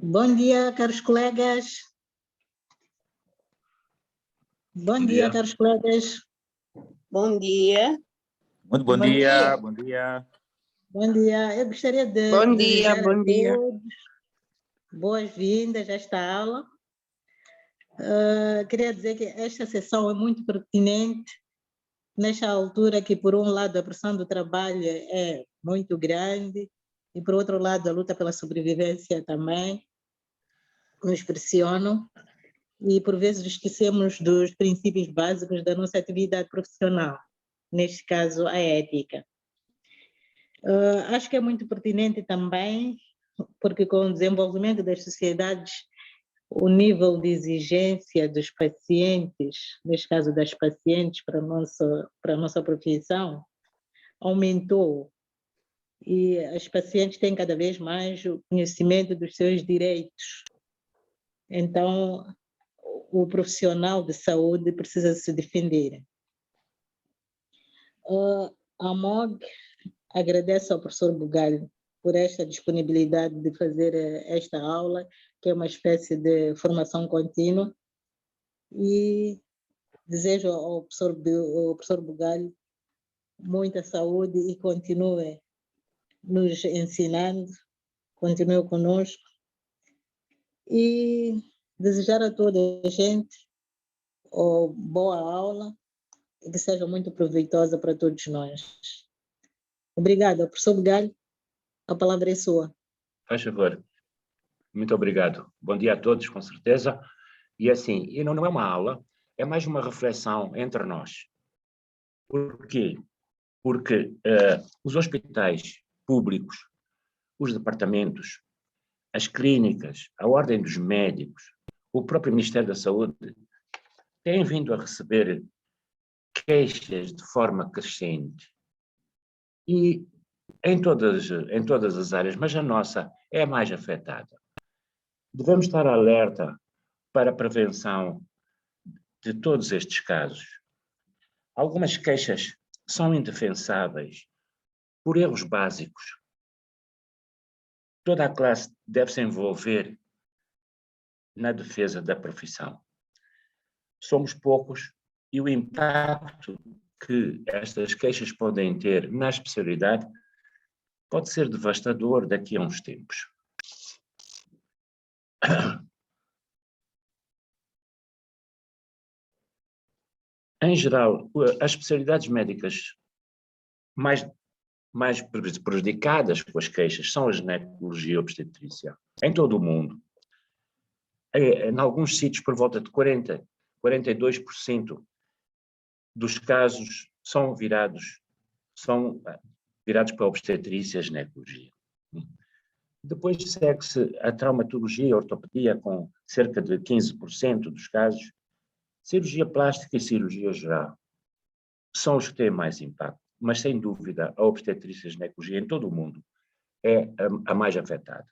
Bom dia, caros colegas. Bom dia, caros colegas. Bom dia. Muito bom dia, bom dia. Bom dia. Eu gostaria de Bom dia, desejar bom a dia. todos boas-vindas a esta aula. Queria dizer que esta sessão é muito pertinente nesta altura que, por um lado, a pressão do trabalho é muito grande e, por outro lado, a luta pela sobrevivência também nos pressionam e, por vezes, esquecemos dos princípios básicos da nossa atividade profissional, neste caso, a ética. Acho que é muito pertinente também, porque com o desenvolvimento das sociedades, o nível de exigência dos pacientes, neste caso das pacientes para a nossa profissão, aumentou e as pacientes têm cada vez mais o conhecimento dos seus direitos. Então, o profissional de saúde precisa se defender. A MOG agradece ao professor Bugalho por esta disponibilidade de fazer esta aula, que é uma espécie de formação contínua, e desejo ao professor Bugalho muita saúde e continue nos ensinando, continue conosco, e desejar a toda a gente boa aula e que seja muito proveitosa para todos nós. Obrigada, professor Bugalho, a palavra é sua. Faz favor. Muito obrigado. Bom dia a todos, com certeza. E assim, e não é uma aula, é mais uma reflexão entre nós. Por quê? Porque os hospitais públicos, os departamentos, as clínicas, a ordem dos médicos, o próprio Ministério da Saúde, têm vindo a receber queixas de forma crescente. E em todas as áreas, mas a nossa é a mais afetada. Devemos estar alerta para a prevenção de todos estes casos. Algumas queixas são indefensáveis por erros básicos. Toda a classe deve se envolver na defesa da profissão. Somos poucos e o impacto que estas queixas podem ter na especialidade pode ser devastador daqui a uns tempos. Em geral, as especialidades médicas mais prejudicadas com as queixas são a ginecologia e a obstetrícia, em todo o mundo. Em alguns sítios, por volta de 42% dos casos são virados para a obstetrícia e a ginecologia. Depois segue-se a traumatologia e a ortopedia, com cerca de 15% dos casos. Cirurgia plástica e cirurgia geral são os que têm mais impacto, mas sem dúvida a obstetrícia e a ginecologia em todo o mundo é a mais afetada.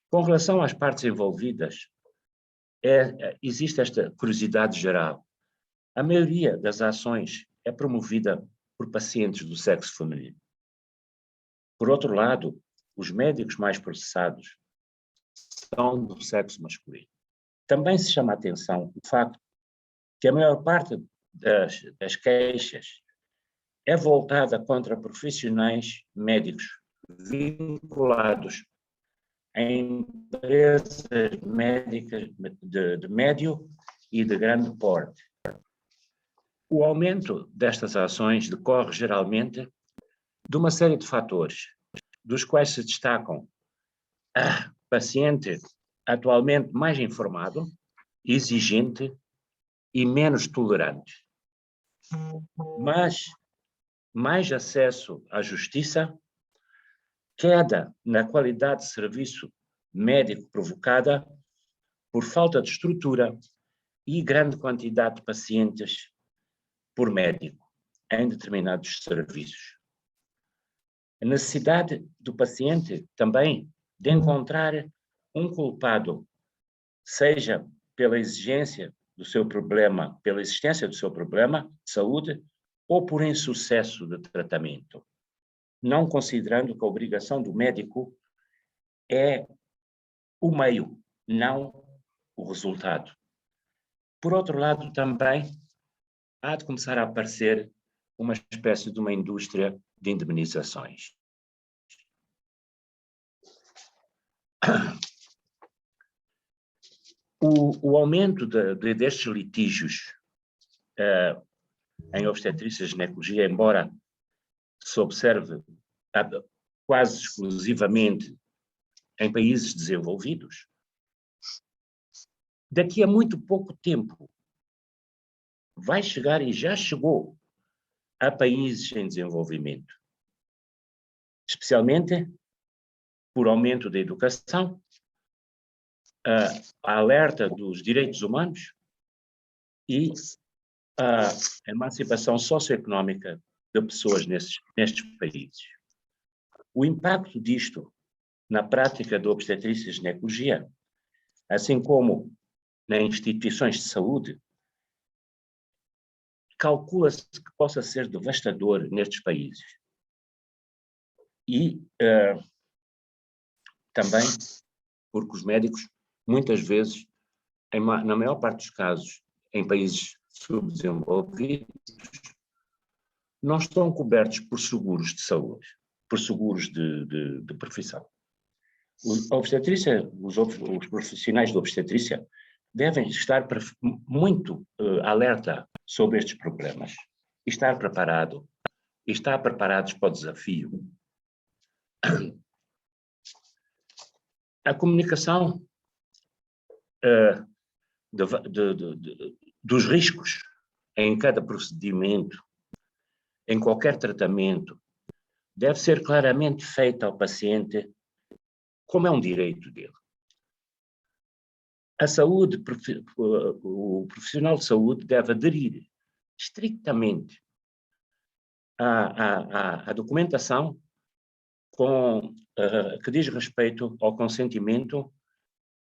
Com relação às partes envolvidas, existe esta curiosidade geral. A maioria das ações é promovida por pacientes do sexo feminino. Por outro lado, os médicos mais processados são do sexo masculino. Também se chama a atenção o facto que a maior parte das queixas é voltada contra profissionais médicos vinculados a empresas médicas de médio e de grande porte. O aumento destas ações decorre geralmente de uma série de fatores, dos quais se destacam a paciente atualmente mais informado, exigente e menos tolerante, mas mais acesso à justiça, queda na qualidade de serviço médico provocada por falta de estrutura e grande quantidade de pacientes por médico em determinados serviços. A necessidade do paciente também de encontrar um culpado, seja pela exigência do seu problema, pela existência do seu problema de saúde, ou por insucesso de tratamento, não considerando que a obrigação do médico é o meio, não o resultado. Por outro lado, também há de começar a aparecer uma espécie de uma indústria de indemnizações. O aumento destes litígios em obstetrícia e ginecologia, embora se observe quase exclusivamente em países desenvolvidos, daqui a muito pouco tempo vai chegar e já chegou a países em desenvolvimento, especialmente por aumento da educação, a alerta dos direitos humanos e a emancipação socioeconómica de pessoas nestes países. O impacto disto na prática da obstetrícia e ginecologia, assim como nas instituições de saúde, calcula-se que possa ser devastador nestes países. E também porque os médicos, muitas vezes, na maior parte dos casos, em países subdesenvolvidos, não estão cobertos por seguros de saúde, por seguros de profissão. A obstetrícia, os profissionais de obstetrícia devem estar muito alerta sobre estes problemas, estar preparados para o desafio. A comunicação dos riscos em cada procedimento, em qualquer tratamento, deve ser claramente feita ao paciente como é um direito dele. A saúde, o profissional de saúde deve aderir estritamente à documentação que diz respeito ao consentimento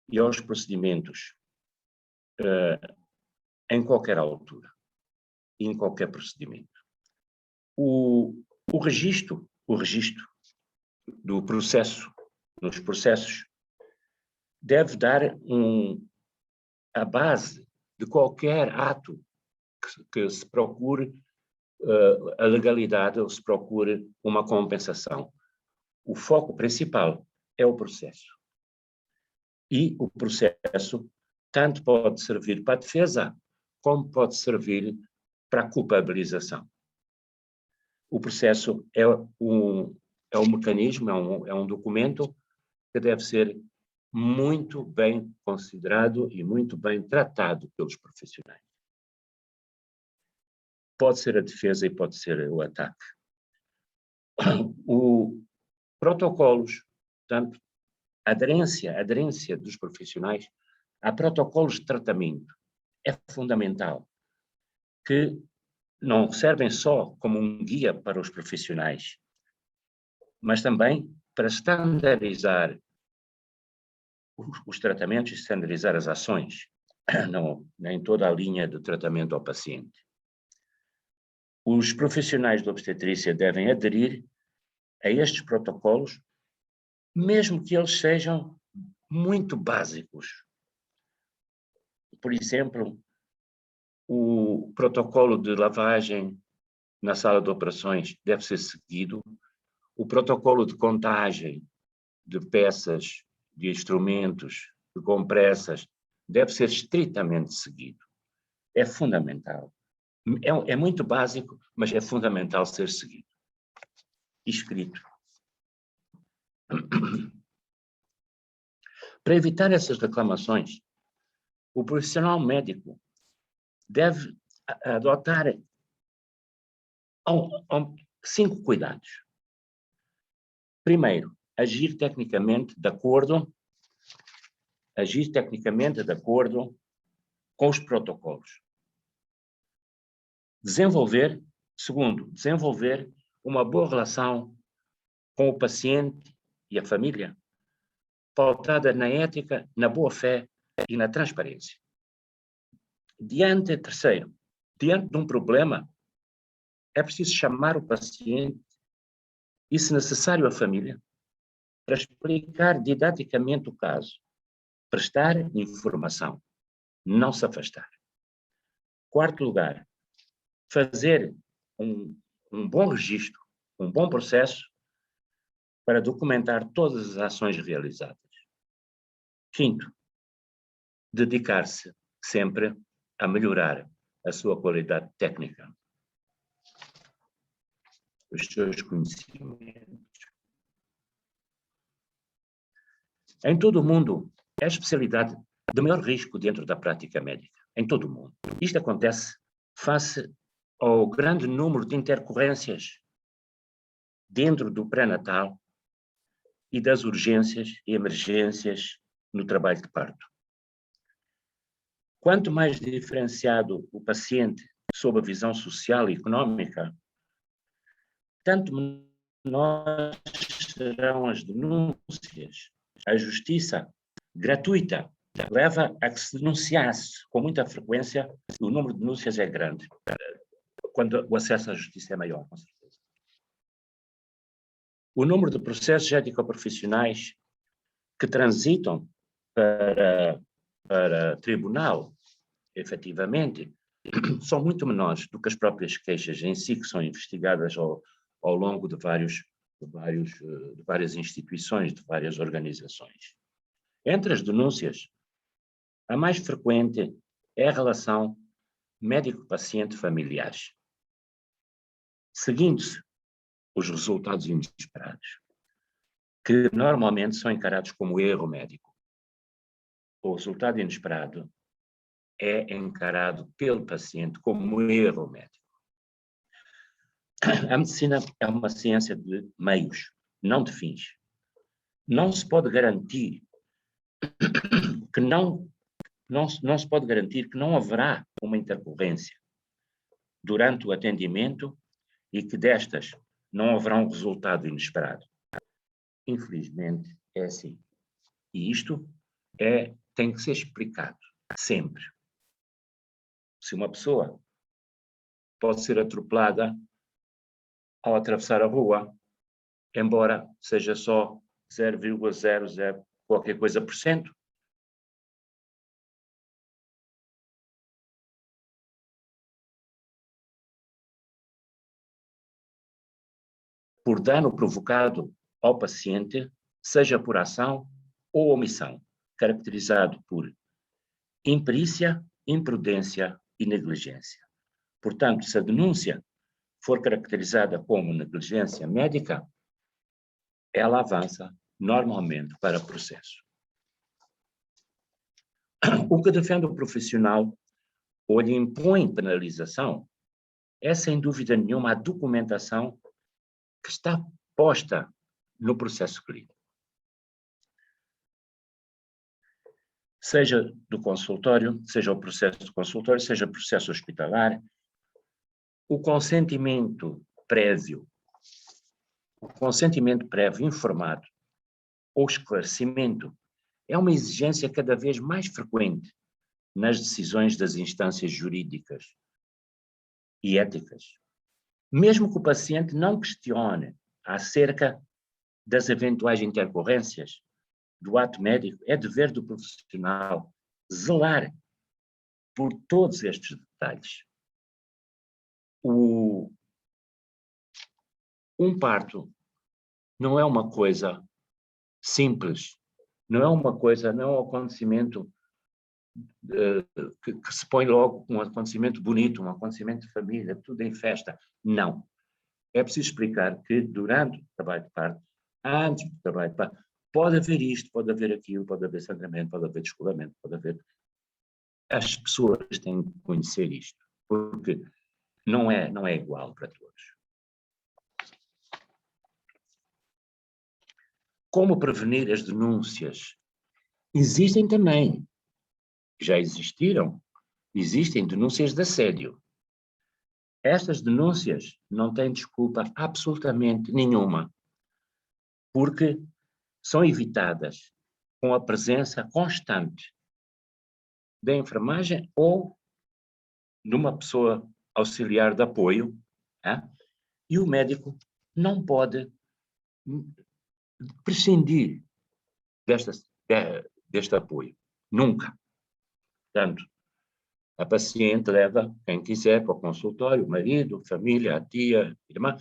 e aos procedimentos em qualquer altura e em qualquer procedimento. O registro do processo, nos processos, deve dar a base de qualquer ato que se procure a legalidade ou se procure uma compensação. O foco principal é o processo. E o processo tanto pode servir para a defesa, como pode servir para a culpabilização. O processo é um mecanismo, é um documento que deve ser muito bem considerado e muito bem tratado pelos profissionais. Pode ser a defesa e pode ser o ataque. Protocolos, portanto, aderência dos profissionais a protocolos de tratamento é fundamental, que não servem só como um guia para os profissionais, mas também para estandarizar os tratamentos e estandarizar as ações em toda a linha de tratamento ao paciente. Os profissionais de obstetrícia devem aderir a estes protocolos, mesmo que eles sejam muito básicos. Por exemplo, o protocolo de lavagem na sala de operações deve ser seguido, o protocolo de contagem de peças, de instrumentos, de compressas, deve ser estritamente seguido. É fundamental. É muito básico, mas é fundamental ser seguido. Escrito. Para evitar essas reclamações, o profissional médico deve adotar 5 cuidados. Primeiro, agir tecnicamente de acordo com os protocolos. Segundo, desenvolver uma boa relação com o paciente e a família, pautada na ética, na boa-fé e na transparência. Terceiro, diante de um problema, é preciso chamar o paciente e, se necessário, a família, para explicar didaticamente o caso prestar informação, não se afastar. Quarto lugar, fazer um bom registro, um bom processo para documentar todas as ações realizadas. Quinto, dedicar-se sempre a melhorar a sua qualidade técnica, os seus conhecimentos. Em todo o mundo, é a especialidade de maior risco dentro da prática médica, em todo o mundo. Isto acontece face ao grande número de intercorrências dentro do pré-natal e das urgências e emergências no trabalho de parto. Quanto mais diferenciado o paciente sob a visão social e económica, tanto menores serão as denúncias. A justiça gratuita leva a que se denunciasse com muita frequência. O número de denúncias é grande, quando o acesso à justiça é maior, com certeza. O número de processos ético-profissionais que transitam para tribunal, efetivamente, são muito menores do que as próprias queixas em si, que são investigadas ao longo de várias instituições, de várias organizações. Entre as denúncias, a mais frequente é a relação médico-paciente-familiares, seguindo-se os resultados inesperados, que normalmente são encarados como erro médico. O resultado inesperado é encarado pelo paciente como erro médico. A medicina é uma ciência de meios, não de fins. Não se pode garantir que não se pode garantir que não haverá uma intercorrência durante o atendimento e que destas não haverá um resultado inesperado. Infelizmente, é assim. E isto tem que ser explicado sempre. Se uma pessoa pode ser atropelada ao atravessar a rua, embora seja só 0,00 qualquer coisa por cento, por dano provocado ao paciente, seja por ação ou omissão, caracterizado por imperícia, imprudência e negligência. Portanto, se a denúncia for caracterizada como negligência médica, ela avança normalmente para processo. O que defende o profissional ou lhe impõe penalização é, sem dúvida nenhuma, a documentação que está posta no processo clínico. Seja do consultório, seja o processo do consultório, seja o processo hospitalar, o consentimento prévio informado ou esclarecimento é uma exigência cada vez mais frequente nas decisões das instâncias jurídicas e éticas. Mesmo que o paciente não questione acerca das eventuais intercorrências do ato médico, é dever do profissional zelar por todos estes detalhes. Um parto não é uma coisa simples, não é um acontecimento que se põe logo um acontecimento bonito, um acontecimento de família, tudo em festa. Não. É preciso explicar que durante o trabalho de parto, antes do trabalho de parto, pode haver isto, pode haver aquilo, pode haver sangramento, pode haver descolamento, pode haver... As pessoas têm que conhecer isto, porque não é igual para todos. Como prevenir as denúncias? Existem também, já existem denúncias de assédio. Estas denúncias não têm desculpa absolutamente nenhuma, porque são evitadas com a presença constante da enfermagem ou de uma pessoa auxiliar de apoio, e o médico não pode prescindir deste apoio. Nunca. Portanto, a paciente leva quem quiser para o consultório, o marido, a família, a tia, a irmã,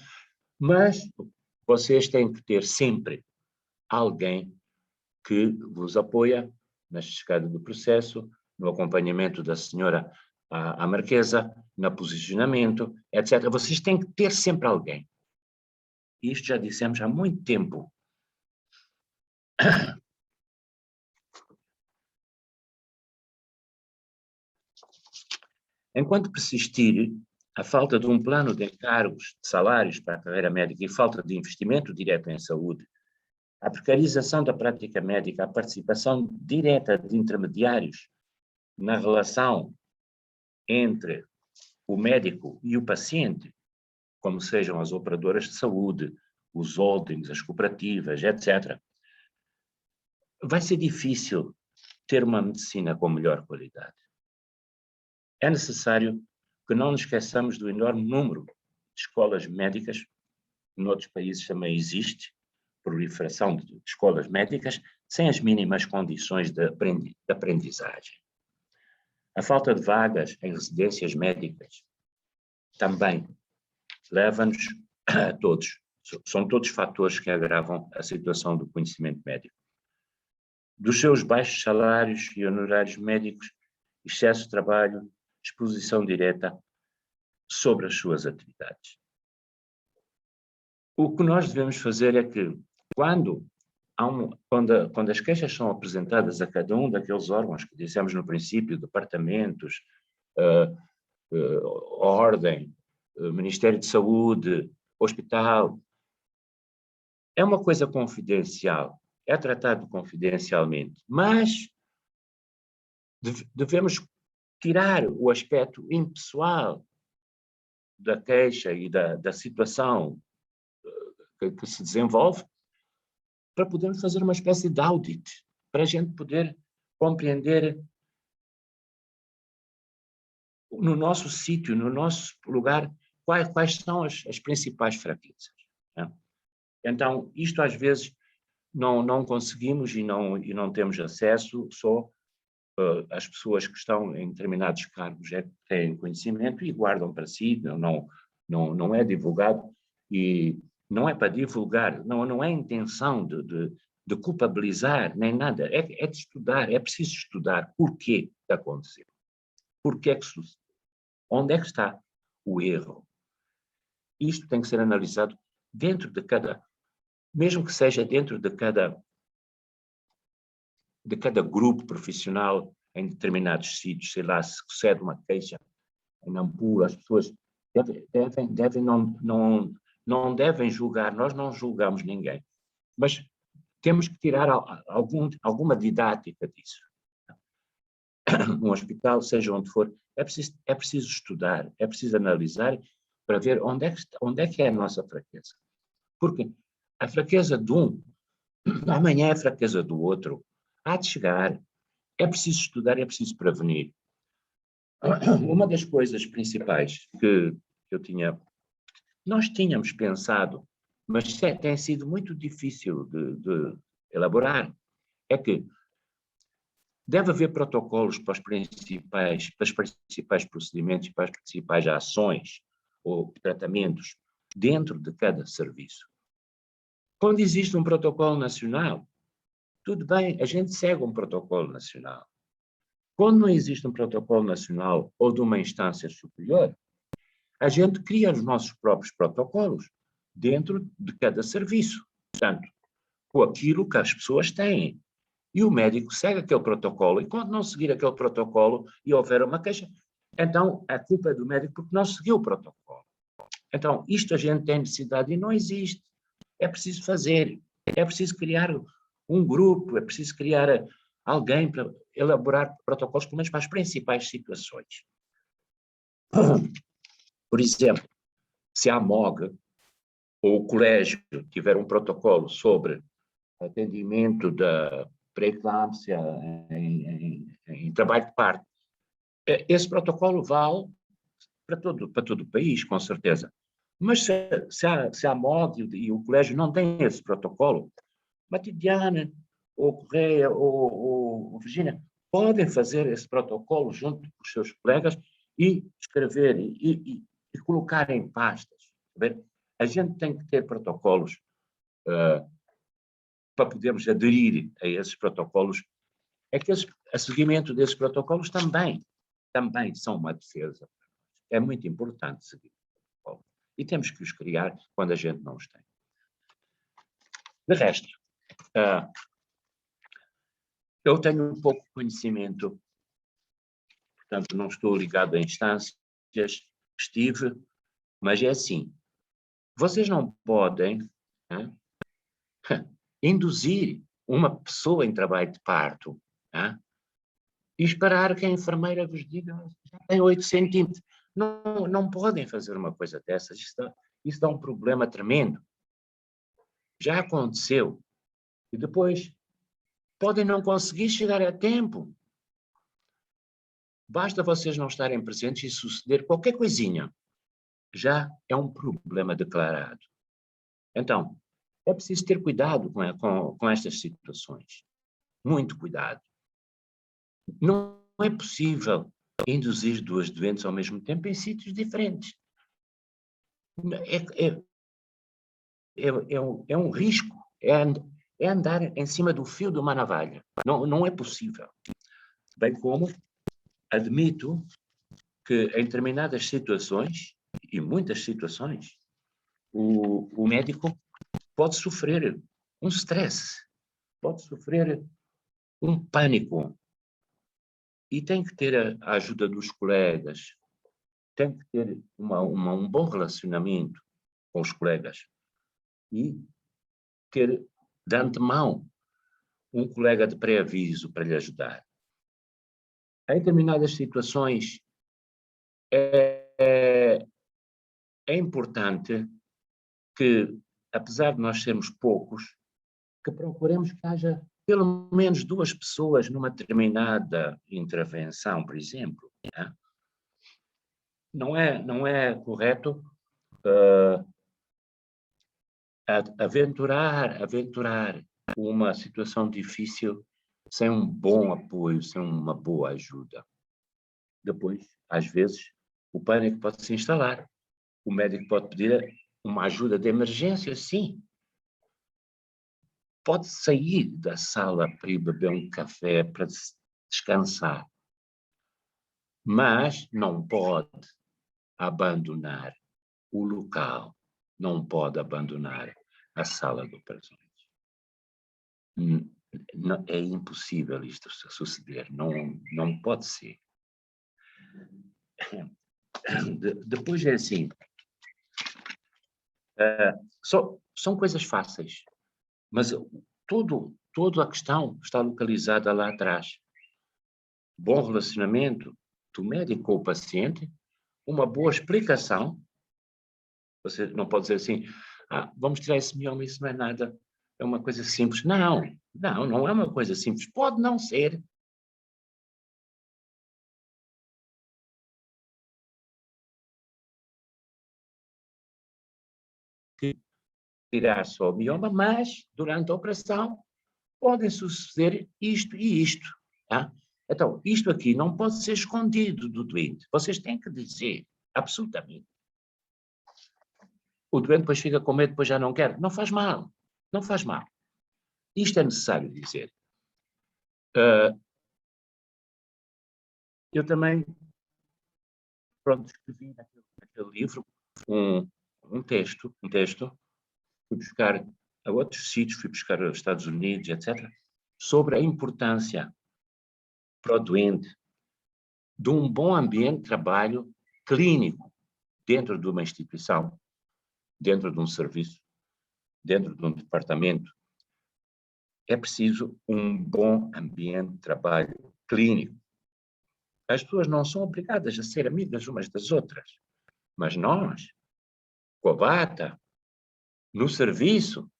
mas vocês têm que ter sempre alguém que vos apoia na chegada do processo, no acompanhamento da senhora à marquesa, no posicionamento, etc. Vocês têm que ter sempre alguém. Isto já dissemos há muito tempo. Enquanto persistir a falta de um plano de encargos, de salários para a carreira médica e falta de investimento direto em saúde, a precarização da prática médica, a participação direta de intermediários na relação entre o médico e o paciente, como sejam as operadoras de saúde, os holdings, as cooperativas, etc., vai ser difícil ter uma medicina com melhor qualidade. É necessário que não nos esqueçamos do enorme número de escolas médicas, noutros países também existe proliferação de escolas médicas, sem as mínimas condições de aprendizagem. A falta de vagas em residências médicas também leva-nos a todos, são todos fatores que agravam a situação do conhecimento médico. Dos seus baixos salários e honorários médicos, excesso de trabalho, exposição direta sobre as suas atividades. O que nós devemos fazer é que, quando as queixas são apresentadas a cada um daqueles órgãos que dissemos no princípio, departamentos, ordem, Ministério de Saúde, hospital, é uma coisa confidencial, é tratado confidencialmente, mas devemos tirar o aspecto impessoal da queixa e da situação que se desenvolve, para podermos fazer uma espécie de audit, para a gente poder compreender no nosso sítio, no nosso lugar, quais são as principais fraquezas. Né? Então, isto às vezes não conseguimos e não temos acesso, só as pessoas que estão em determinados cargos é que têm conhecimento e guardam para si, não é divulgado, e não é para divulgar, não é intenção de culpabilizar, nem nada, é de estudar, é preciso estudar porquê que aconteceu, porquê que sucedeu, onde é que está o erro. Isto tem que ser analisado dentro de cada, mesmo que seja dentro de cada grupo profissional em determinados sítios, sei lá, se sucede uma queixa em Nampula, as pessoas não devem julgar, nós não julgamos ninguém, mas temos que tirar alguma didática disso. Um hospital, seja onde for, é preciso estudar, é preciso analisar para ver onde é que é a nossa fraqueza. Porque a fraqueza de um, amanhã é a fraqueza do outro, há de chegar. É preciso estudar, é preciso prevenir. Uma das coisas principais que nós tínhamos pensado, mas tem sido muito difícil de elaborar, é que deve haver protocolos para os principais procedimentos e para as principais ações ou tratamentos dentro de cada serviço. Quando existe um protocolo nacional, tudo bem, a gente segue um protocolo nacional. Quando não existe um protocolo nacional ou de uma instância superior, a gente cria os nossos próprios protocolos dentro de cada serviço. Portanto, com aquilo que as pessoas têm. E o médico segue aquele protocolo. E quando não seguir aquele protocolo e houver uma queixa, então a culpa é do médico porque não seguiu o protocolo. Então, isto a gente tem necessidade e não existe. É preciso fazer. É preciso criar um grupo, é preciso criar alguém para elaborar protocolos, pelo menos para as principais situações. Por exemplo, se a MOG ou o colégio tiver um protocolo sobre atendimento da pré-eclâmpsia em trabalho de parto, esse protocolo vale para todo o país, com certeza. Mas se a MOG e o colégio não têm esse protocolo, Matidiana, ou Correia, ou Virgínia, podem fazer esse protocolo junto com os seus colegas e escrever e colocar em pastas. A gente tem que ter protocolos para podermos aderir a esses protocolos. É que a seguimento desses protocolos também são uma defesa. É muito importante seguir o protocolo. E temos que os criar quando a gente não os tem. De resto, eu tenho um pouco de conhecimento, portanto, não estou ligado a instâncias, estive, mas é assim, vocês não podem induzir uma pessoa em trabalho de parto e esperar que a enfermeira vos diga já tem 8 centímetros. Não podem fazer uma coisa dessas, isso dá um problema tremendo. Já aconteceu. E depois podem não conseguir chegar a tempo. Basta vocês não estarem presentes e suceder qualquer coisinha. Já é um problema declarado. Então, é preciso ter cuidado com estas situações. Muito cuidado. Não é possível induzir 2 doentes ao mesmo tempo em sítios diferentes. É um risco. É andar em cima do fio de uma navalha. Não é possível. Bem como admito que em determinadas situações, e muitas situações, o médico pode sofrer um stress, pode sofrer um pânico. E tem que ter a ajuda dos colegas, tem que ter um bom relacionamento com os colegas e ter de antemão um colega de pré-aviso para lhe ajudar. Em determinadas situações é importante que, apesar de nós sermos poucos, que procuremos que haja pelo menos 2 pessoas numa determinada intervenção, por exemplo. Não é correto aventurar uma situação difícil sem um bom apoio, sem uma boa ajuda. Depois, às vezes, o pânico pode se instalar. O médico pode pedir uma ajuda de emergência, sim. Pode sair da sala para ir beber um café, para descansar. Mas não pode abandonar o local, não pode abandonar a sala de operações. É impossível isto suceder, não pode ser. Depois é assim, são coisas fáceis, mas toda a questão está localizada lá atrás. Bom relacionamento do médico com o paciente, uma boa explicação. Você não pode dizer assim, vamos tirar esse mioma, isso não é nada, é uma coisa simples. Não é uma coisa simples. Pode não ser. Tirar só o mioma, mas durante a operação podem suceder isto e isto. Então, isto aqui não pode ser escondido do doente. Vocês têm que dizer, absolutamente. O doente depois fica com medo, depois já não quer. Não faz mal. Não faz mal. Isto é necessário dizer. Eu também, escrevi naquele livro um texto, fui buscar a outros sítios, fui buscar aos Estados Unidos, etc., sobre a importância para o doente de um bom ambiente de trabalho clínico dentro de uma instituição, dentro de um serviço, dentro de um departamento. É preciso um bom ambiente de trabalho clínico. As pessoas não são obrigadas a ser amigas umas das outras, mas nós, com a bata, no serviço,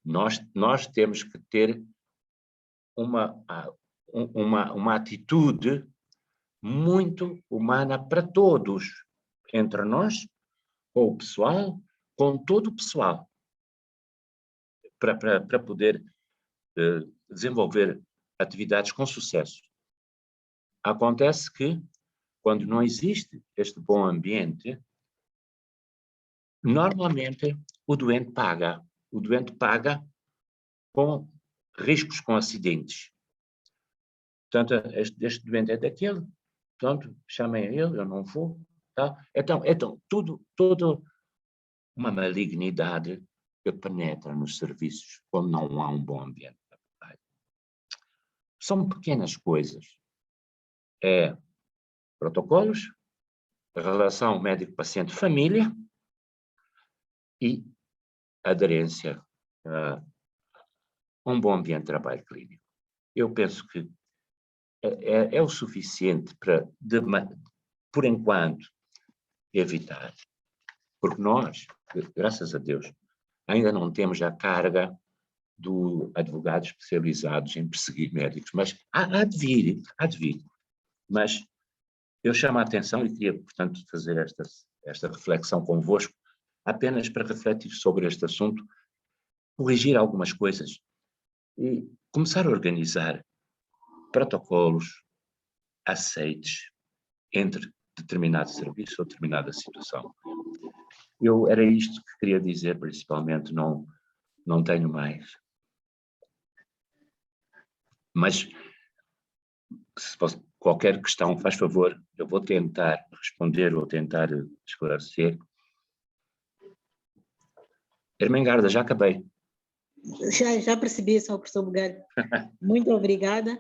nós temos que ter uma atitude muito humana para todos, entre nós, com o pessoal, com todo o pessoal, para poder desenvolver atividades com sucesso. Acontece que, quando não existe este bom ambiente, normalmente o doente paga. O doente paga com riscos, com acidentes. Portanto, este doente é daquele, portanto, chamem a ele, eu não vou. Tá? Então tudo uma malignidade que penetra nos serviços quando não há um bom ambiente de trabalho. São pequenas coisas. É protocolos, relação médico-paciente-família e aderência a um bom ambiente de trabalho clínico. Eu penso que é o suficiente para, por enquanto, evitar. Porque nós, graças a Deus, ainda não temos a carga de advogados especializados em perseguir médicos, mas há de vir. Mas eu chamo a atenção e queria, portanto, fazer esta reflexão convosco, apenas para refletir sobre este assunto, corrigir algumas coisas e começar a organizar protocolos aceites entre determinado serviço ou determinada situação. Era isto que queria dizer, principalmente, não tenho mais. Mas, se fosse qualquer questão, faz favor, eu vou tentar responder ou tentar esclarecer. Ermengarda, já acabei. Já percebi, Sr. Professor Bugalho. Muito obrigada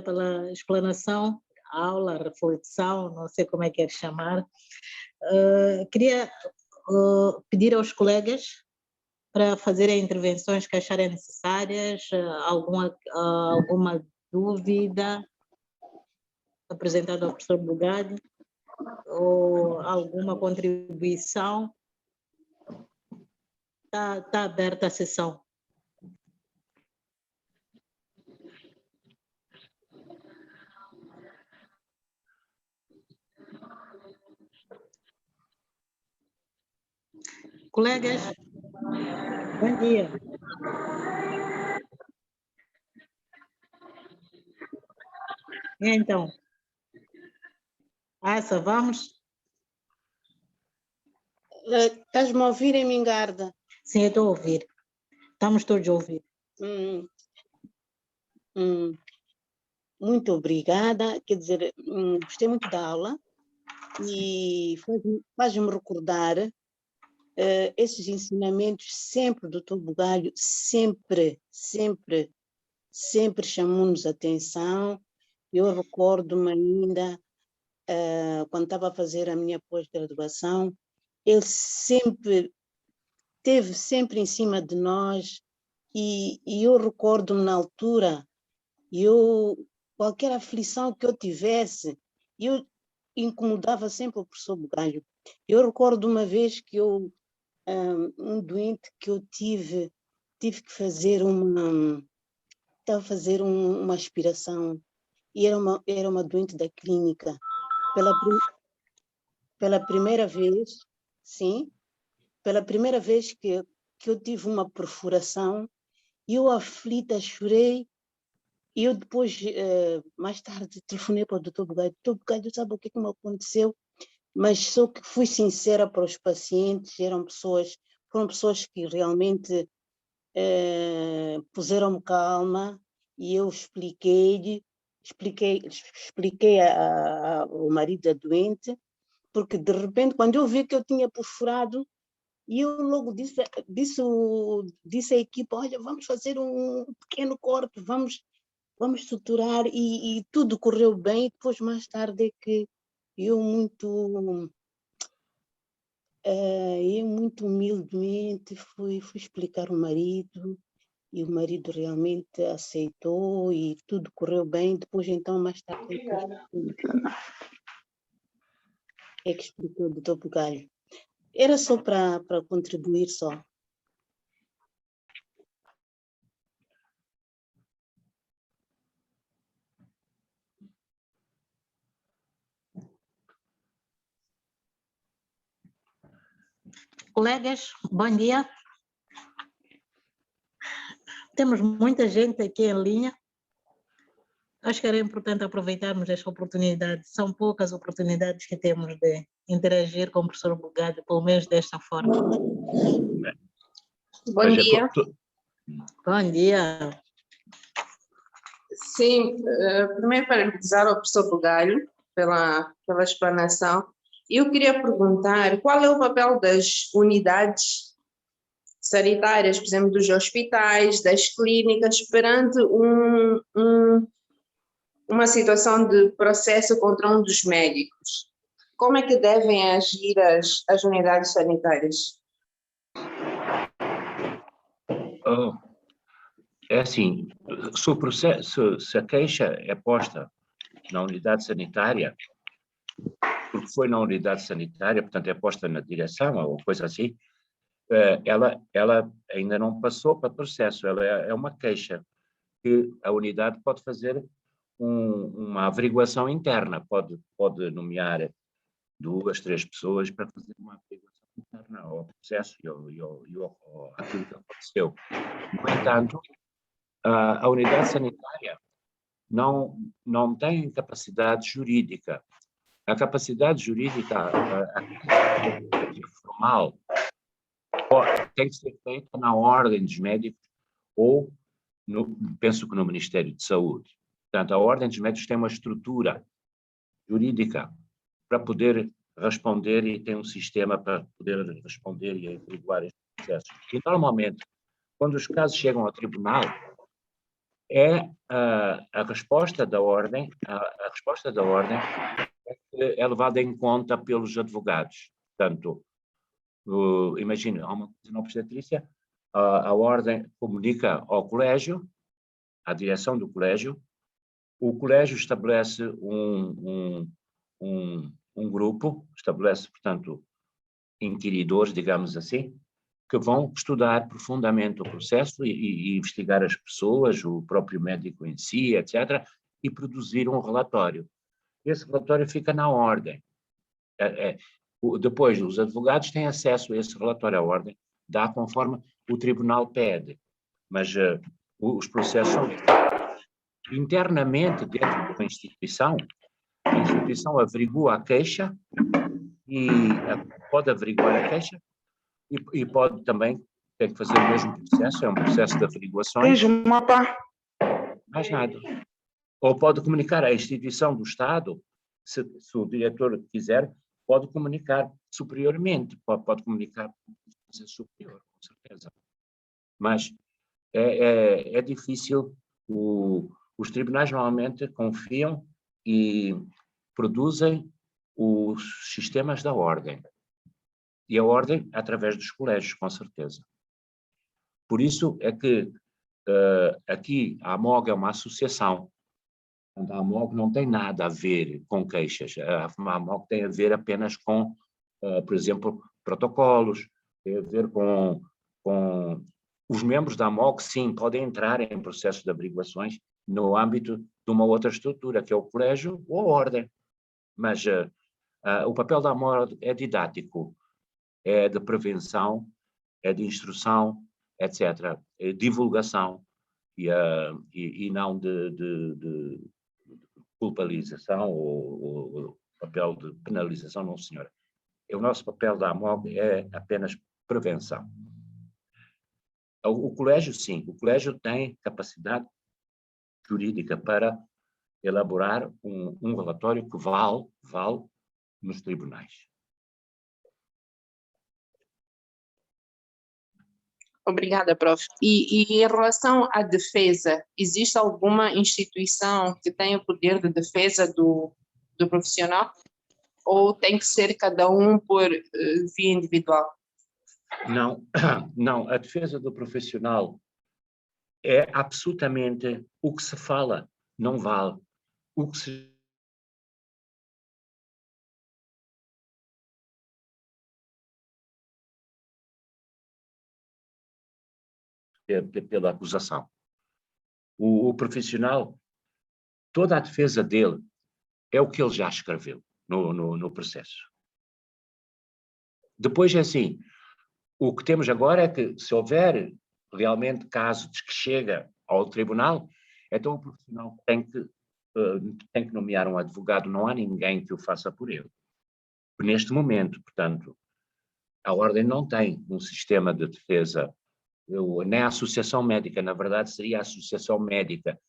pela explanação, aula, reflexão, não sei como é que é chamar. Queria pedir aos colegas para fazerem intervenções que acharem necessárias, alguma dúvida apresentada ao professor Bugalho, ou alguma contribuição. Está aberta a sessão. Colegas, bom dia. Então, Assa, vamos? Estás-me a ouvir, Ermengarda? Sim, eu estou a ouvir. Estamos todos a ouvir. Muito obrigada. Quer dizer, gostei muito da aula e faz-me recordar esses ensinamentos sempre do Dr. Bugalho, sempre chamou-nos atenção. Eu recordo-me ainda, quando estava a fazer a minha pós-graduação, ele esteve sempre em cima de nós e eu recordo-me na altura, qualquer aflição que eu tivesse, eu incomodava sempre o professor Bugalho. Eu recordo uma vez que um doente que eu tive que fazer uma aspiração, e era uma doente da clínica. Pela primeira vez, sim, pela primeira vez que eu tive uma perfuração, eu aflita chorei, e eu depois, mais tarde, telefonei para o Dr. Bugalho. Dr. Bugalho, sabe o que me aconteceu? Mas só que fui sincera para os pacientes, foram pessoas que realmente puseram-me calma, e eu expliquei ao marido da doente, porque de repente, quando eu vi que eu tinha perfurado, e eu logo disse à equipa, olha, vamos fazer um pequeno corte, vamos suturar, e tudo correu bem. Depois, mais tarde, é que eu muito humildemente fui explicar ao marido, e o marido realmente aceitou e tudo correu bem. Depois, então, mais tarde, é que explicou o Dr. Bugalho. Era só para contribuir só. Colegas, bom dia. Temos muita gente aqui em linha. Acho que era importante aproveitarmos esta oportunidade. São poucas oportunidades que temos de interagir com o professor Bugatti, pelo menos desta forma. Bom dia. Bom dia. Sim, primeiro parabenizar ao professor Bugalho pela explanação. Eu queria perguntar qual é o papel das unidades sanitárias, por exemplo, dos hospitais, das clínicas, perante uma situação de processo contra um dos médicos. Como é que devem agir as unidades sanitárias? É assim, se a queixa é posta na unidade sanitária, porque foi na unidade sanitária, portanto é posta na direção ou coisa assim, ela ainda não passou para processo, ela é uma queixa que a unidade pode fazer uma averiguação interna, pode nomear 2, 3 pessoas para fazer uma averiguação interna ao processo e àquilo que aconteceu. No entanto, a unidade sanitária não tem capacidade jurídica. A capacidade jurídica formal tem que ser feita na ordem dos médicos ou, penso que no Ministério de Saúde. Portanto, a ordem dos médicos tem uma estrutura jurídica para poder responder e tem um sistema para poder responder e averiguar estes processos. E, normalmente, quando os casos chegam ao tribunal, a resposta da ordem, a resposta da ordem é levada em conta pelos advogados. Portanto, imagina, há uma coisa na obstetrícia, a ordem comunica ao colégio, à direção do colégio, o colégio estabelece um grupo, estabelece, portanto, inquiridores, digamos assim, que vão estudar profundamente o processo e investigar as pessoas, o próprio médico em si, etc., e produzir um relatório. Esse relatório fica na ordem. Depois, os advogados têm acesso a esse relatório à ordem, dá conforme o tribunal pede, mas os processos são internamente dentro da instituição. A instituição averigua a queixa e pode averiguar a queixa e pode também ter que fazer o mesmo processo, é um processo de averiguações. Mais nada. Ou pode comunicar à instituição do Estado, se o diretor quiser, pode comunicar superiormente, pode comunicar com superior, com certeza. Mas é difícil, os tribunais normalmente confiam e produzem os sistemas da ordem. E a ordem através dos colégios, com certeza. Por isso é que aqui a AMOG é uma associação. A AMOG não tem nada a ver com queixas. A AMOG tem a ver apenas com, por exemplo, protocolos, tem a ver com os membros da AMOG, sim, podem entrar em processos de averiguações no âmbito de uma outra estrutura, que é o colégio ou a ordem. Mas o papel da AMOG é didático, é de prevenção, é de instrução, etc., é divulgação e não de culpabilização ou papel de penalização, não, senhora. O nosso papel da AMOG é apenas prevenção. O colégio, sim, o colégio tem capacidade jurídica para elaborar um relatório que vale nos tribunais. Obrigada, prof. E em relação à defesa, existe alguma instituição que tenha o poder de defesa do profissional? Ou tem que ser cada um por via individual? Não, a defesa do profissional é absolutamente o que se fala, não vale. O que se pela acusação. O profissional, toda a defesa dele é o que ele já escreveu no processo. Depois é assim, o que temos agora é que se houver realmente caso de que chega ao tribunal, então o profissional tem que nomear um advogado, não há ninguém que o faça por ele. Neste momento, portanto, a Ordem não tem um sistema de defesa, nem a Associação Médica, na verdade seria a Associação Médica,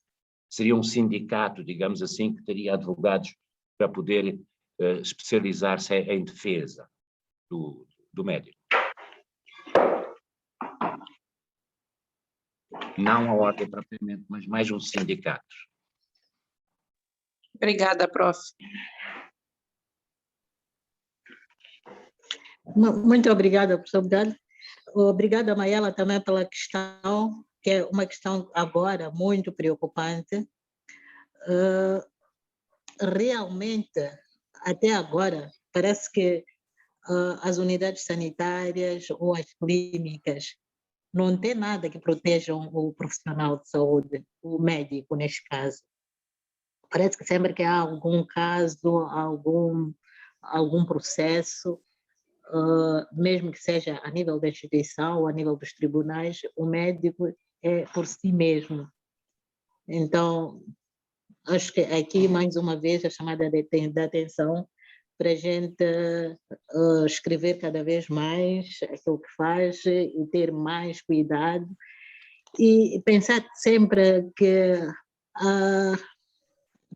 seria um sindicato, digamos assim, que teria advogados para poder especializar-se em defesa do médico. Não a Ordem propriamente, mas mais um sindicato. Obrigada, prof. Muito obrigada, professor Bugalho. Obrigada, Mayela, também pela questão, que é uma questão agora muito preocupante. Realmente, até agora, parece que as unidades sanitárias ou as clínicas não têm nada que protejam o profissional de saúde, o médico, neste caso. Parece que sempre que há algum caso, algum processo, mesmo que seja a nível da instituição ou a nível dos tribunais, o médico é por si mesmo. Então, acho que aqui, mais uma vez, a chamada de atenção para a gente escrever cada vez mais aquilo que faz e ter mais cuidado e pensar sempre que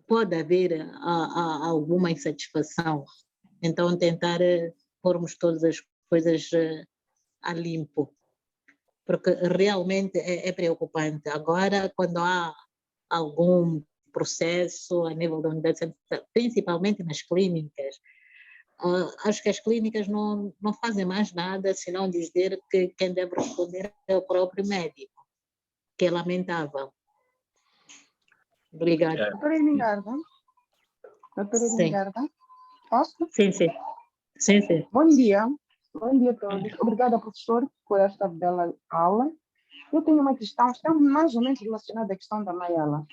pode haver alguma insatisfação. Então, tentar pormos todas as coisas a limpo, porque realmente é preocupante. Agora, quando há algum processo a nível da unidade, principalmente nas clínicas, acho que as clínicas não fazem mais nada senão dizer que quem deve responder é o próprio médico, que é lamentável. Obrigada. Doutora Edingarda? Doutora Edingarda? Posso? Sim, sim. Sim, sim. Bom dia a todos. Obrigada, professor, por esta bela aula. Eu tenho uma questão, está mais ou menos relacionada à questão da Mayela.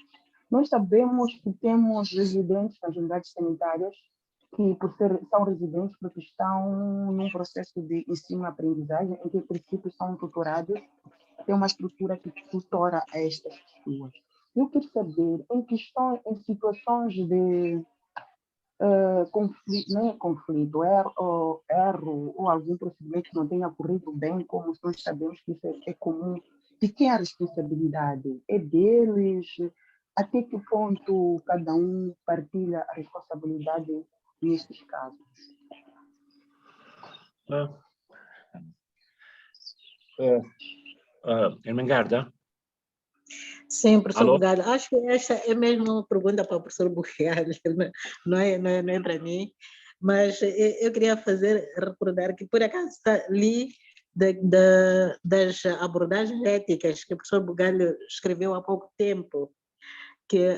Nós sabemos que temos residentes nas unidades sanitárias que, são residentes porque estão num processo de ensino-aprendizagem, em que, a princípio, são tutorados, tem uma estrutura que tutora a estas pessoas. Eu quero saber, em situações de conflito, erro ou algum procedimento que não tenha ocorrido bem, como nós sabemos que isso é comum, de quem é a responsabilidade? É deles? Até que ponto cada um partilha a responsabilidade nestes casos? Ermengarda? Sim, professor Bugalho. Acho que esta é mesmo uma pergunta para o professor Bugalho, não é para mim, mas eu queria recordar que, por acaso, li das abordagens éticas que o professor Bugalho escreveu há pouco tempo, que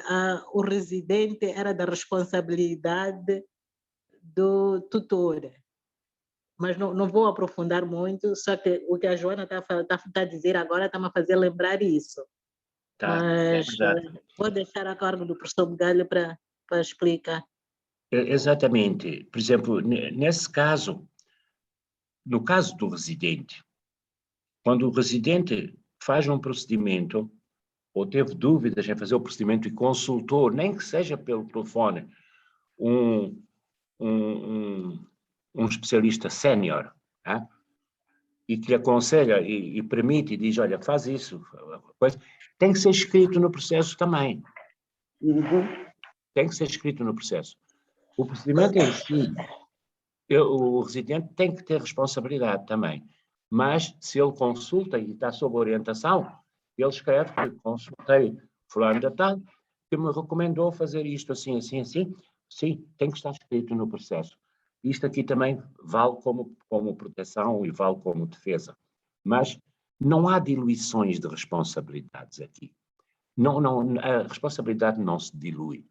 o residente era da responsabilidade do tutor. Mas não vou aprofundar muito, só que o que a Joana está a dizer agora está-me a fazer lembrar isso. Mas vou deixar a cargo do professor Bugalho para explicar. Exatamente. Por exemplo, nesse caso, no caso do residente, quando o residente faz um procedimento ou teve dúvidas em fazer o procedimento e consultou, nem que seja pelo telefone, um especialista sénior, e que lhe aconselha e permite e diz, olha, faz isso, tem que ser escrito no processo também. Tem que ser escrito no processo. O procedimento em si, o residente tem que ter responsabilidade também, mas se ele consulta e está sob orientação, ele escreve que consultei fulano da tal, que me recomendou fazer isto assim, assim, assim. Sim, tem que estar escrito no processo. Isto aqui também vale como proteção e vale como defesa. Mas não há diluições de responsabilidades aqui. A responsabilidade não se dilui.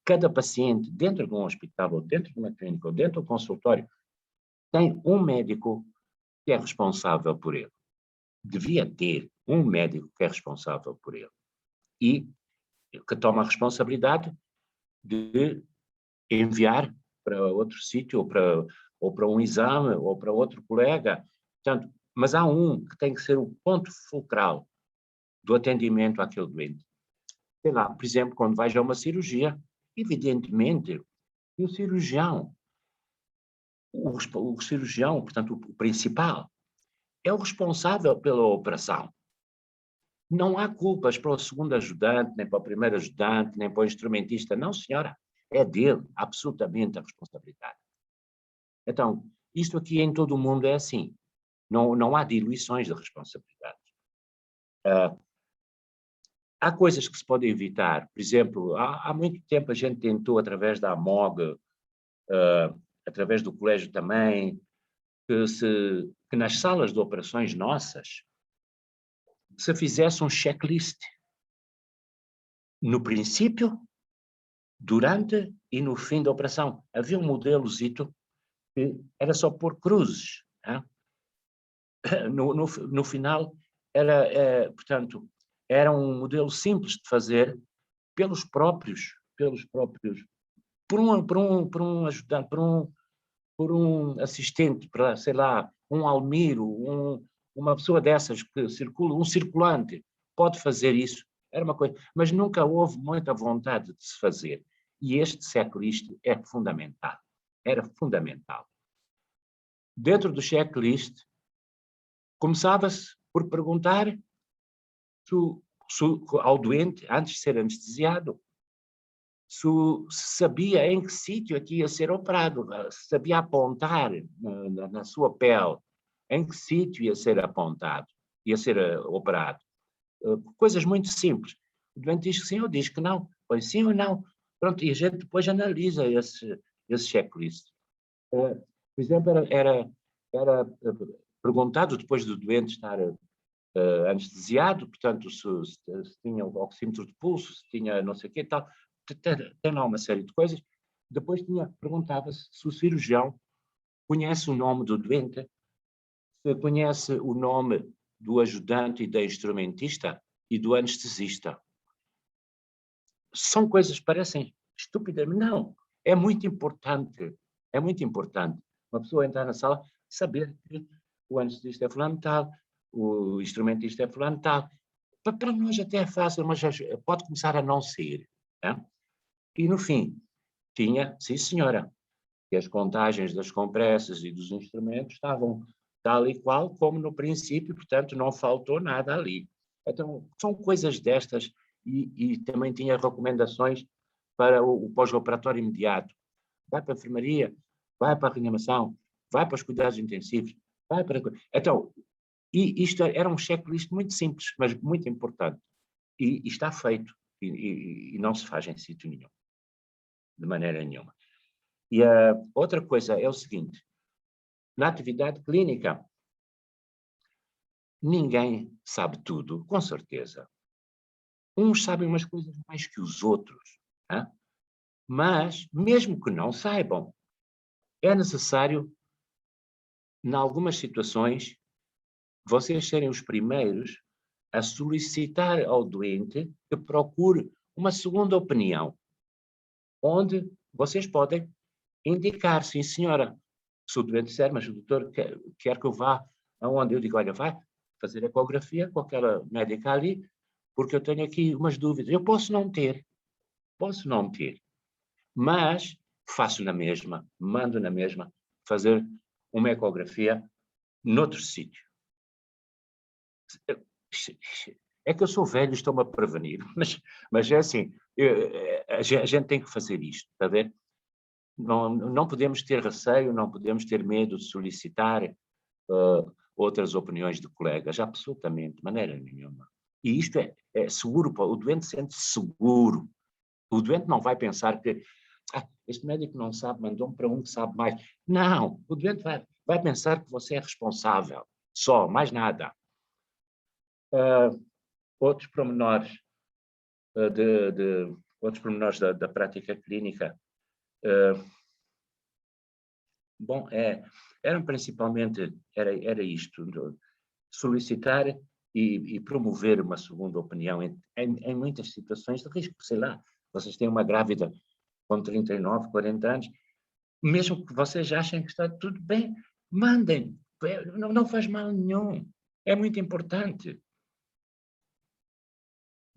Cada paciente, dentro de um hospital, ou dentro de uma clínica, ou dentro do consultório, tem um médico que é responsável por ele. Devia ter um médico que é responsável por ele. E que toma a responsabilidade de enviar para outro sítio, ou para um exame, ou para outro colega. Portanto, Mas há um que tem que ser o ponto fulcral do atendimento àquele doente. Sei lá, por exemplo, quando vais a uma cirurgia, evidentemente, e o cirurgião, o cirurgião, portanto, o principal, é o responsável pela operação. Não há culpas para o segundo ajudante, nem para o primeiro ajudante, nem para o instrumentista. Não, senhora, é dele, absolutamente a responsabilidade. Então, isto aqui em todo o mundo é assim. Não há diluições de responsabilidade. Há coisas que se podem evitar. Por exemplo, há muito tempo a gente tentou, através da AMOG, através do colégio também, que nas salas de operações nossas se fizesse um checklist no princípio, durante e no fim da operação. Havia um modelozito que era só pôr cruzes. Né? No final, portanto, era um modelo simples de fazer pelos próprios, por um ajudante, por um assistente, para, sei lá, um almiro, uma pessoa dessas que circula, um circulante, pode fazer isso. Era uma coisa, mas nunca houve muita vontade de se fazer. E este checklist é fundamental. Era fundamental. Dentro do checklist, começava-se por perguntar ao doente, antes de ser anestesiado, se sabia em que sítio aqui ia ser operado, se sabia apontar na sua pele, em que sítio ia ser apontado, ia ser operado. Coisas muito simples. O doente diz que sim ou diz que não, põe sim ou não. Pronto, e a gente depois analisa esse checklist. Por exemplo, era perguntado, depois do doente estar anestesiado, portanto, se tinha o oxímetro de pulso, se tinha não sei o quê e tal, tem lá uma série de coisas. Depois perguntava-se se o cirurgião conhece o nome do doente, se conhece o nome do ajudante e da instrumentista e do anestesista. São coisas que parecem estúpidas, mas não. É muito importante. É muito importante uma pessoa entrar na sala saber que o anestesista é fulano tal, o instrumentista é fulano tal. Para nós até é fácil, mas pode começar a não ser. Né? E no fim, tinha, sim senhora, que as contagens das compressas e dos instrumentos estavam tal e qual como no princípio, portanto não faltou nada ali. Então são coisas destas e também tinha recomendações para o pós-operatório imediato. Vai para a enfermaria, vai para a reanimação, vai para os cuidados intensivos, vai para... Então, isto era um checklist muito simples, mas muito importante. E está feito e não se faz em sítio nenhum, de maneira nenhuma. E a outra coisa é o seguinte, na atividade clínica, ninguém sabe tudo, com certeza. Uns sabem umas coisas mais que os outros, né? Mas, mesmo que não saibam, é necessário, em algumas situações, vocês serem os primeiros a solicitar ao doente que procure uma segunda opinião, onde vocês podem indicar, sim senhora, se o doente disser, mas o doutor quer que eu vá aonde? Eu digo, olha, vai fazer ecografia com aquela médica ali, porque eu tenho aqui umas dúvidas. Eu posso não ter, mas faço na mesma, mando na mesma, fazer uma ecografia noutro sítio. É que eu sou velho e estou-me a prevenir, mas é assim, a gente tem que fazer isto, está a ver? Não podemos ter receio, não podemos ter medo de solicitar outras opiniões de colegas, absolutamente, de maneira nenhuma. E isto é seguro, o doente sente-se seguro. O doente não vai pensar que este médico não sabe, mandou-me para um que sabe mais. Não, o doente vai pensar que você é responsável, só, mais nada. Outros pormenores, outros pormenores da prática clínica, bom, eram principalmente, era isto, solicitar e promover uma segunda opinião em muitas situações de risco, sei lá, vocês têm uma grávida com 39, 40 anos, mesmo que vocês achem que está tudo bem, mandem não faz mal nenhum. É muito importante.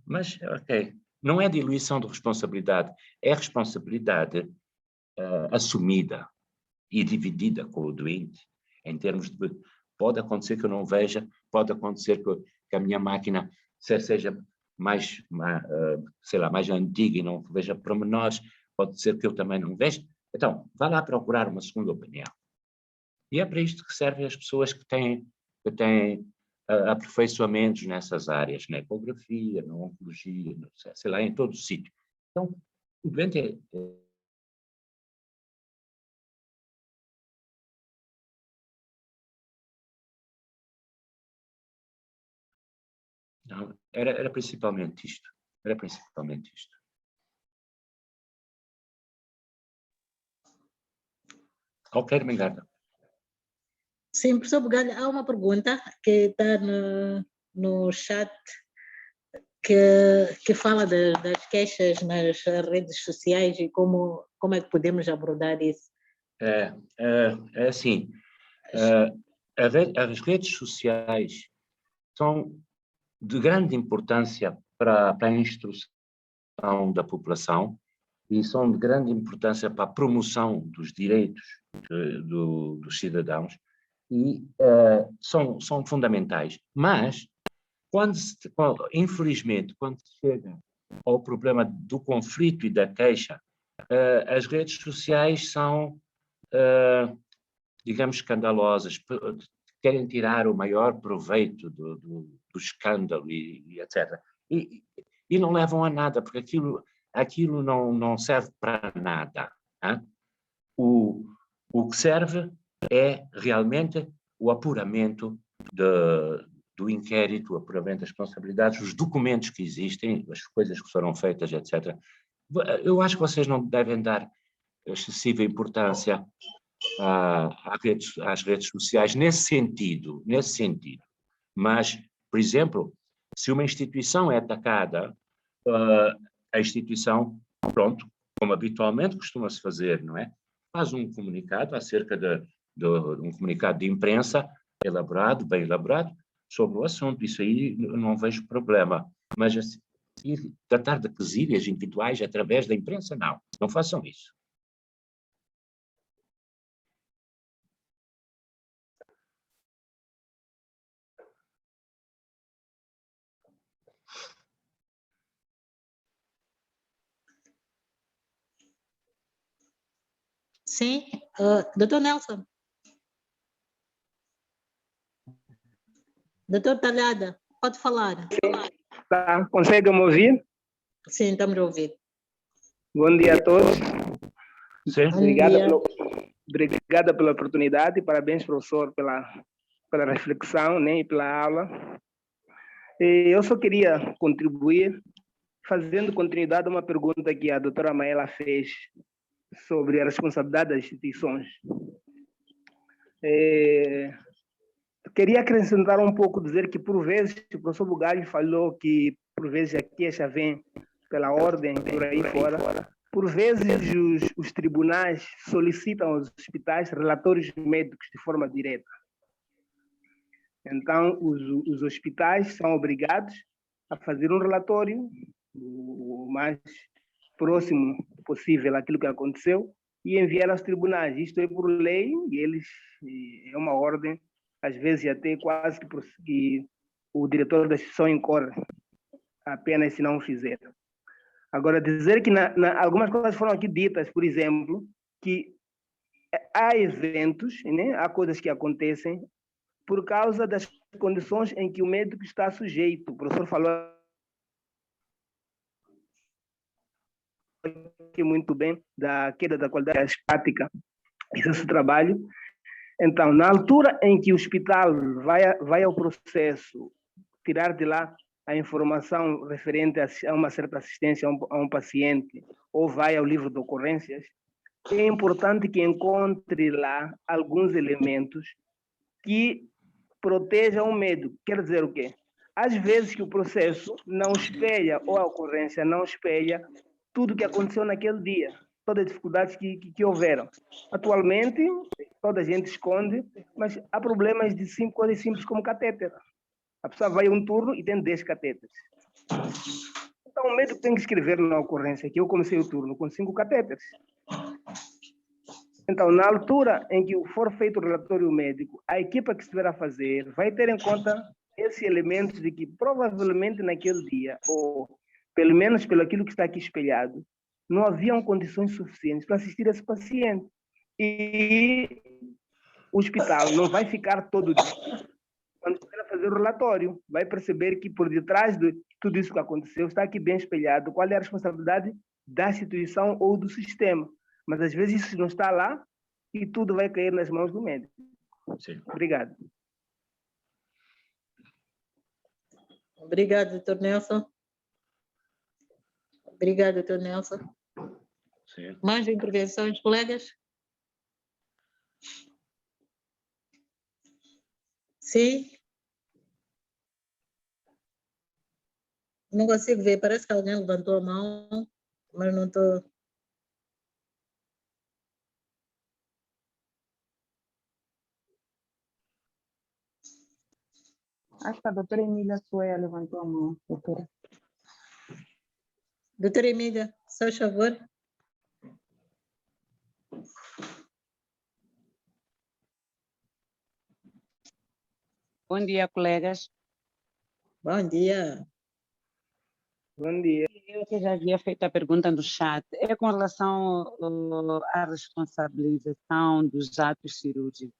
Mas, ok, não é diluição de responsabilidade, é responsabilidade assumida e dividida com o doente, em termos de, pode acontecer que eu não veja, pode acontecer que a minha máquina seja mais, sei lá, mais antiga e não veja pormenores, pode ser que eu também não veja. Então, vá lá procurar uma segunda opinião. E é para isto que servem as pessoas que têm aperfeiçoamentos nessas áreas, na ecografia, na oncologia, sei lá, em todo o sítio. Então, o doente não, era principalmente isto. Era principalmente isto. Qualquer Mengarda. Sim, professor Bugalho, há uma pergunta que está no chat que fala das queixas nas redes sociais e como é que podemos abordar isso. É assim, as redes sociais são de grande importância para a instrução da população e são de grande importância para a promoção dos direitos dos cidadãos e são fundamentais. Mas, infelizmente, quando se chega ao problema do conflito e da queixa, as redes sociais são, digamos, escandalosas, querem tirar o maior proveito do escândalo e etc. E não levam a nada, porque aquilo não serve para nada. Hein? O que serve é realmente o apuramento do inquérito, o apuramento das responsabilidades, os documentos que existem, as coisas que foram feitas, etc. Eu acho que vocês não devem dar excessiva importância às redes sociais nesse sentido. Mas, por exemplo, se uma instituição é atacada, a instituição, pronto, como habitualmente costuma-se fazer, não é? Faz um comunicado acerca um comunicado de imprensa bem elaborado, sobre o assunto. Isso aí não vejo problema. Mas assim, tratar de quesílias individuais através da imprensa, não façam isso. Sim, doutor Nelson. Doutor Talhada, pode falar. Tá, consegue me ouvir? Sim, estamos a ouvir. Bom dia a todos. Sim. Obrigada pela oportunidade e parabéns, professor, pela reflexão, né, e pela aula. Eu só queria contribuir fazendo continuidade a uma pergunta que a doutora Maela fez sobre a responsabilidade das instituições. Queria acrescentar um pouco, dizer que, por vezes, o professor Bugalho falou que, por vezes, a queixa vem pela ordem, por aí fora. Por vezes, os tribunais solicitam aos hospitais relatórios médicos de forma direta. Então, os hospitais são obrigados a fazer um relatório o mais próximo possível àquilo que aconteceu e enviar aos tribunais. Isto é por lei e é uma ordem, às vezes até quase que o diretor da instituição incorre apenas se não o fizer. Agora, dizer que algumas coisas foram aqui ditas, por exemplo, que há eventos, né, há coisas que acontecem por causa das condições em que o médico está sujeito. O professor falou aqui muito bem da queda da qualidade estática desse trabalho. Então, na altura em que o hospital vai ao processo tirar de lá a informação referente a uma certa assistência a um paciente ou vai ao livro de ocorrências, é importante que encontre lá alguns elementos que protejam o médico. Quer dizer o quê? Às vezes que o processo não espelha ou a ocorrência não espelha tudo que aconteceu naquele dia. todas as dificuldades que houveram. Atualmente, toda a gente esconde, mas há problemas de coisas simples como catéter. A pessoa vai a um turno e tem 10 catéteres. Então, o médico tem que escrever na ocorrência que eu comecei o turno com 5 catéteres. Então, na altura em que for feito o relatório médico, a equipa que estiver a fazer vai ter em conta esses elementos de que provavelmente naquele dia, ou pelo menos pelo aquilo que está aqui espelhado, não haviam condições suficientes para assistir esse paciente. E o hospital não vai ficar todo dia. Quando estiver a fazer o relatório, vai perceber que por detrás de tudo isso que aconteceu está aqui bem espelhado qual é a responsabilidade da instituição ou do sistema. Mas às vezes isso não está lá e tudo vai cair nas mãos do médico. Sim. Obrigado. Obrigado, doutor Nelson. Obrigado, doutor Nelson. Sim. Mais intervenções, colegas? Sim? Não consigo ver, parece que alguém levantou a mão, mas não estou... Acho que a doutora Emília Soeia levantou a mão, doutora. Doutora Emília, só por favor. Bom dia, colegas. Bom dia. Bom dia. Eu que já havia feito a pergunta no chat, é com relação à responsabilização dos atos cirúrgicos.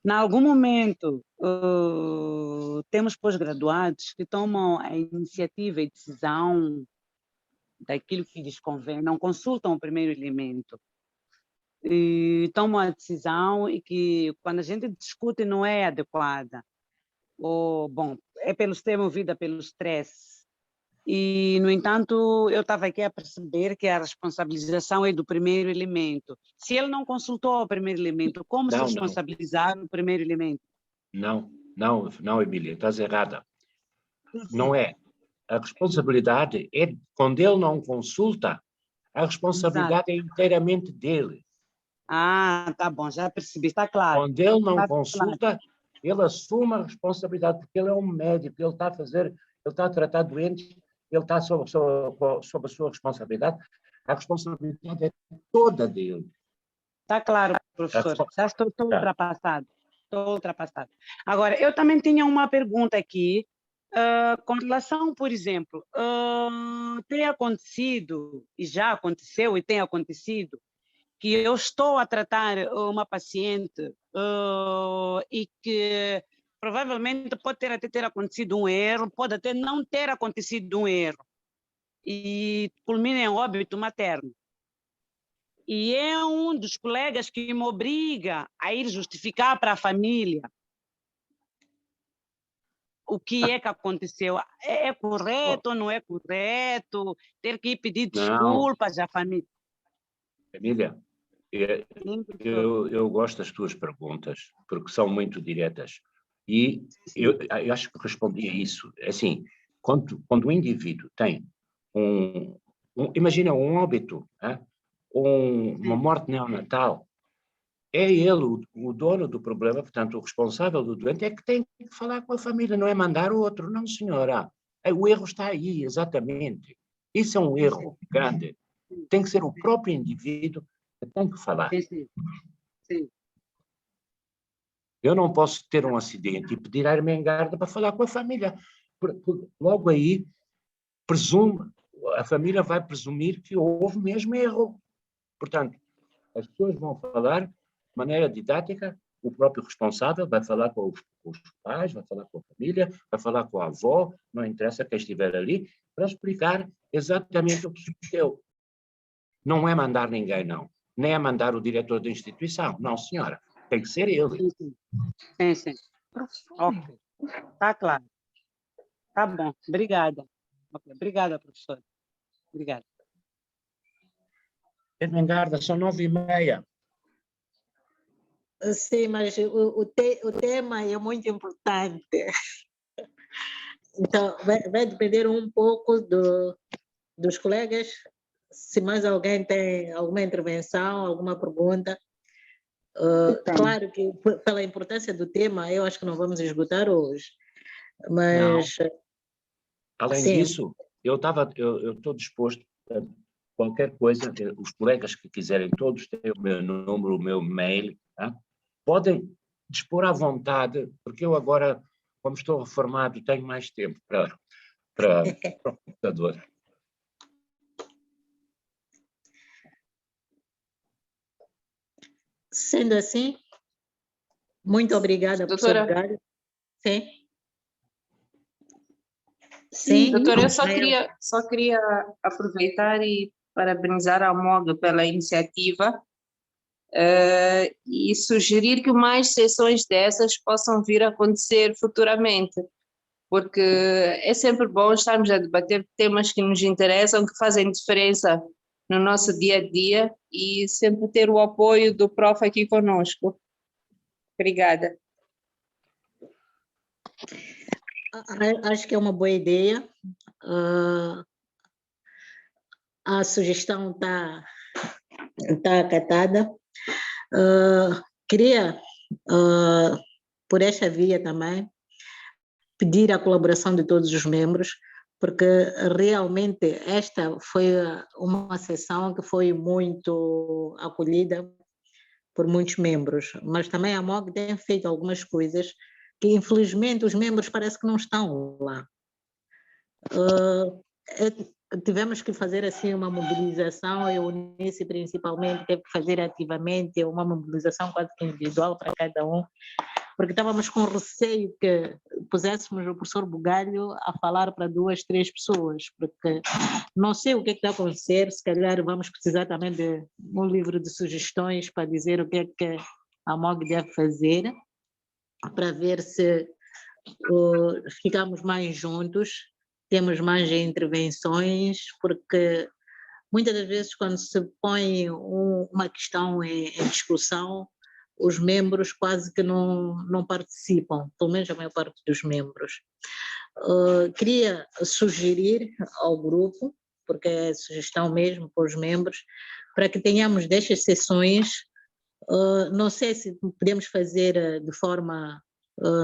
Em algum momento, temos pós-graduados que tomam a iniciativa e decisão daquilo que lhes convém, não consultam o primeiro elemento. E tomam a decisão e que, quando a gente discute, não é adequada. Ou, bom, é pelo ser movida pelo estresse. E, no entanto, eu estava aqui a perceber que a responsabilização é do primeiro elemento. Se ele não consultou o primeiro elemento, como se responsabilizar o primeiro elemento? Não, Emília, estás errada. Não é. A responsabilidade é, quando ele não consulta, a responsabilidade é inteiramente dele. Ah, tá bom, já percebi, está claro. Quando ele não consulta, ele assume a responsabilidade, porque ele é um médico, ele está a tratar doentes, ele está sob a sua responsabilidade. A responsabilidade é toda dele. Está claro, professor. Já estou ultrapassado. Estou ultrapassado. Agora, eu também tinha uma pergunta aqui, com relação, por exemplo, tem acontecido, e já aconteceu e tem acontecido, que eu estou a tratar uma paciente e que provavelmente pode ter acontecido um erro, pode até não ter acontecido um erro, e culmina em óbito materno. E é um dos colegas que me obriga a ir justificar para a família o que é que aconteceu. É correto ou não é correto? Ter que ir pedir desculpas à família? Emília, eu gosto das tuas perguntas, porque são muito diretas. E eu acho que respondi a isso. Assim, quando o indivíduo tem imagina um óbito, uma morte neonatal, é ele o dono do problema, portanto, o responsável do doente é que tem que falar com a família, não é mandar o outro, não, senhora. O erro está aí, exatamente. Isso é um erro grande. Tem que ser o próprio indivíduo que tem que falar. Sim. Eu não posso ter um acidente e pedir à Ermengarda para falar com a família. Logo aí, a família vai presumir que houve mesmo erro. Portanto, as pessoas vão falar de maneira didática, o próprio responsável vai falar com os pais, vai falar com a família, vai falar com a avó, não interessa quem estiver ali, para explicar exatamente o que sucedeu. Não é mandar ninguém, não. Nem é mandar o diretor da instituição. Não, senhora. Tem que ser ele. Sim. Ok. Está claro. Tá bom. Obrigada. Okay. Obrigada, professora. Obrigada. Ermengarda, são 9h30. Sim, mas o tema é muito importante. Então, vai depender um pouco dos colegas se mais alguém tem alguma intervenção, alguma pergunta. Então. Claro que pela importância do tema, eu acho que não vamos esgotar hoje, mas... Não. Além sim. disso, eu estou disposto a qualquer coisa, os colegas que quiserem, todos têm o meu número, o meu mail, tá? Podem dispor à vontade, porque eu agora, como estou reformado, tenho mais tempo para o computador. Sendo assim, muito obrigada, professor Doutora. Bugalho. Sim. Sim, Doutora, eu só queria aproveitar e parabenizar a MOG pela iniciativa e sugerir que mais sessões dessas possam vir a acontecer futuramente, porque é sempre bom estarmos a debater temas que nos interessam, que fazem diferença no nosso dia a dia e sempre ter o apoio do prof aqui conosco. Obrigada. Acho que é uma boa ideia. A sugestão está acatada. Queria, por esta via também, pedir a colaboração de todos os membros, porque realmente esta foi uma sessão que foi muito acolhida por muitos membros, mas também a MOG tem feito algumas coisas que infelizmente os membros parece que não estão lá. Tivemos que fazer assim uma mobilização, eu Eunice principalmente teve que fazer ativamente uma mobilização quase que individual para cada um, porque estávamos com receio que puséssemos o professor Bugalho a falar para 2, 3 pessoas, porque não sei o que está a acontecer, se calhar vamos precisar também de um livro de sugestões para dizer o que é que a MOG deve fazer, para ver se ficamos mais juntos, temos mais intervenções, porque muitas das vezes quando se põe uma questão em discussão, os membros quase que não participam, pelo menos a maior parte dos membros. Queria sugerir ao grupo, porque é sugestão mesmo para os membros, para que tenhamos destas sessões, não sei se podemos fazer de forma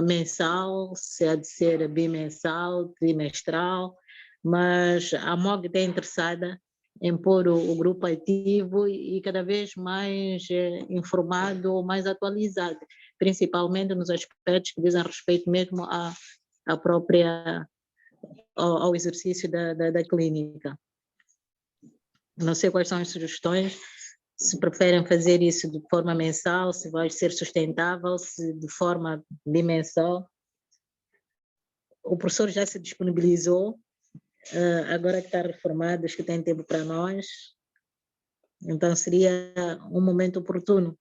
mensal, se há de ser bimensal, trimestral, mas a MOG está interessada em pôr o grupo ativo e cada vez mais informado, mais atualizado, principalmente nos aspectos que dizem respeito mesmo ao exercício da clínica. Não sei quais são as sugestões, se preferem fazer isso de forma mensal, se vai ser sustentável, se de forma bimensal. O professor já se disponibilizou, agora que está reformado, acho que tem tempo para nós, então seria um momento oportuno.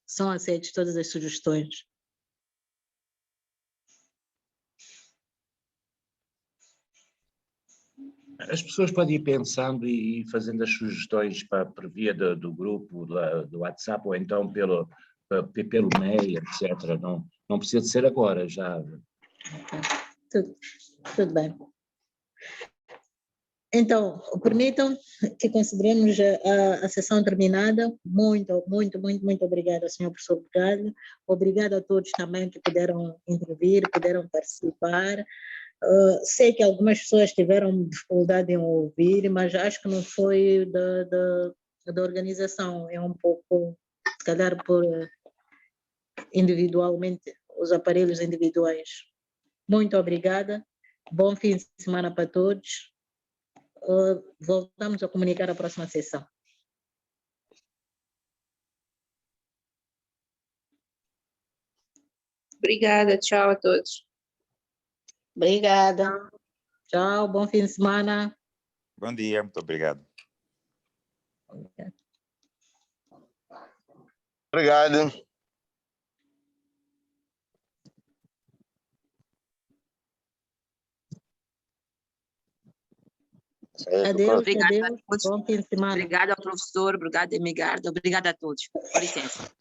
São aceitas todas as sugestões. As pessoas podem ir pensando e fazendo as sugestões por via do grupo, do WhatsApp, ou então pelo mail, etc. Não precisa de ser agora, já. Tudo bem. Então, permitam que consideremos a sessão terminada. Muito obrigada, senhor professor Bugalho. Obrigada a todos também que puderam intervir, puderam participar. Sei que algumas pessoas tiveram dificuldade em ouvir, mas acho que não foi da organização, é um pouco, se calhar, por individualmente, os aparelhos individuais. Muito obrigada, bom fim de semana para todos. Voltamos a comunicar a próxima sessão. Obrigada, tchau a todos. Obrigada. Tchau, bom fim de semana. Bom dia, muito obrigado. Obrigado. Adeus, Obrigada adeus. a todos. Bom fim de semana. Obrigada ao professor, obrigada, Emigarda, obrigada a todos. Com licença.